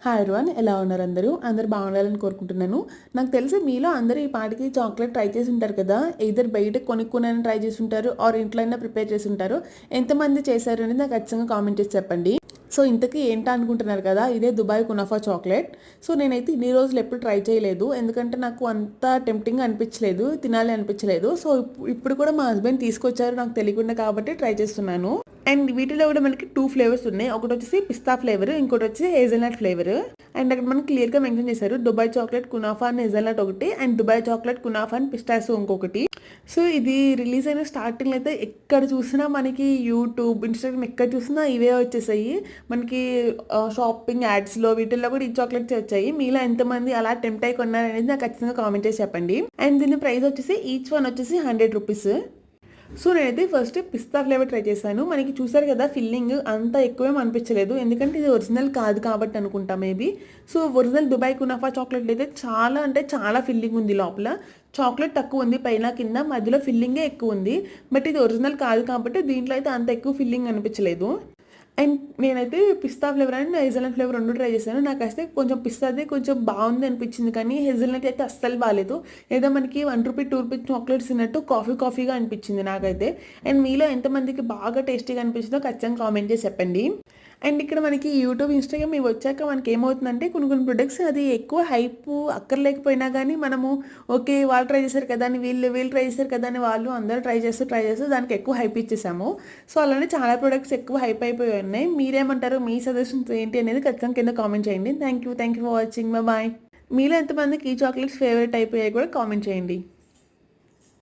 Hi everyone, ఎలా ఉన్నారు అందరూ? అందరూ బాగుండాలని కోరుకుంటున్నాను. నాకు తెలిసి మీలో అందరూ ఈ పాటికి చాక్లెట్ ట్రై చేసి ఉంటారు కదా. ఎయిదర్ బయట కొనుక్కొనైనా ట్రై చేసి ఉంటారు ఆర్ ఇంట్లో అయినా ప్రిపేర్ చేసి ఉంటారు. ఎంతమంది చేశారు అనేది నాకు ఖచ్చితంగా కామెంట్ చేసి చెప్పండి. సో ఇంతకీ ఏంటా అనుకుంటున్నారు కదా, ఇదే దుబాయ్ కునాఫా చాక్లెట్. సో నేనైతే ఇన్ని రోజులు ఎప్పుడు ట్రై చేయలేదు, ఎందుకంటే నాకు అంత టెంప్టింగ్ అనిపించలేదు, తినాలి అనిపించలేదు. సో ఇప్పుడు కూడా మా హస్బెండ్ తీసుకొచ్చారు నాకు తెలియకుండా, కాబట్టి ట్రై చేస్తున్నాను. అండ్ వీటిలో కూడా మనకి 2 ఫ్లేవర్స్ ఉన్నాయి. ఒకటి వచ్చేసి పిస్తా ఫ్లేవర్, ఇంకోటి వచ్చి హేజల్నట్ ఫ్లేవర్. అండ్ అక్కడ మనకి క్లియర్గా మెన్షన్ చేశారు Dubai chocolate kunafa and hazelnut ఒకటి, and Dubai chocolate kunafa and pistachio ఇంకొకటి. సో ఇది రిలీజ్ అయిన స్టార్టింగ్ అయితే ఎక్కడ చూసినా మనకి యూట్యూబ్, ఇన్స్టాగ్రామ్ ఎక్కడ చూసినా ఇవే వచ్చేసాయి మనకి. షాపింగ్ యాడ్స్లో వీటిల్లో కూడా ఈ చాక్లెట్స్ వచ్చాయి. మీలో ఎంతమంది అలా టెంప్ట్ అయి కొన్నారనేది నాకు ఖచ్చితంగా కామెంట్ చేసి చెప్పండి. అండ్ దీని ప్రైస్ వచ్చేసి ఈచ్ వన్ వచ్చేసి 100 రూపీస్. సో నేనైతే ఫస్ట్ పిస్తా ఫ్లేవర్ ట్రై చేశాను. మనకి చూసారు కదా, ఫిల్లింగ్ అంత ఎక్కువేం అనిపించలేదు, ఎందుకంటే ఇది ఒరిజినల్ కాదు కాబట్టి అనుకుంటా maybe. So original Dubai kunafa chocolate అయితే చాలా అంటే చాలా ఫిల్లింగ్ ఉంది. లోపల చాక్లెట్ తక్కువ ఉంది, పైన కింద మధ్యలో ఫిల్లింగే ఎక్కువ ఉంది. బట్ ఇది ఒరిజినల్ కాదు కాబట్టి దీంట్లో అయితే అంత ఎక్కువ ఫిల్లింగ్ అనిపించలేదు. అండ్ నేనైతే పిస్తా ఫ్లేవర్ అండ్ హెజల్నట్ ఫ్లేవర్ రెండు ట్రై చేశాను. నాకు అయితే కొంచెం పిస్తాది కొంచెం బాగుంది అనిపించింది, కానీ హెజల్నట్ అయితే అస్సలు బాగాలేదు. ఏదో మనకి 1 రూపీ 2 రూపీ చాక్లెట్స్ తిన్నట్టు కాఫీగా అనిపించింది నాకైతే. అండ్ మీలో ఎంతమందికి బాగా టేస్టీగా అనిపించిందో ఖచ్చితంగా కామెంట్ చేసి చెప్పండి. అండ్ ఇక్కడ మనకి యూట్యూబ్, ఇన్స్టాగ్రామ్ ఇవి వచ్చాక మనకి ఏమవుతుందంటే కొన్ని ప్రొడక్ట్స్ అది ఎక్కువ హైప్ అక్కర్లేకపోయినా కానీ మనము ఓకే వాళ్ళు ట్రై చేశారు కదా అని వీళ్ళు ట్రై చేశారు కదా అని వాళ్ళు అందరూ ట్రై చేస్తూ దానికి ఎక్కువ హైప్ ఇచ్చేసాము. సో అలానే చాలా ప్రొడక్ట్స్ ఎక్కువ హైప్ అయిపోయి ఉన్నాయి. మీరేమంటారు? మీ సజెషన్స్ ఏంటి అనేది ఖచ్చితంగా కింద కామెంట్ చేయండి. Thank you for watching. Bye. మీలో ఎంతమందికి ఈ చాక్లెట్స్ ఫేవరెట్ అయిపోయాయి కూడా కామెంట్ చేయండి.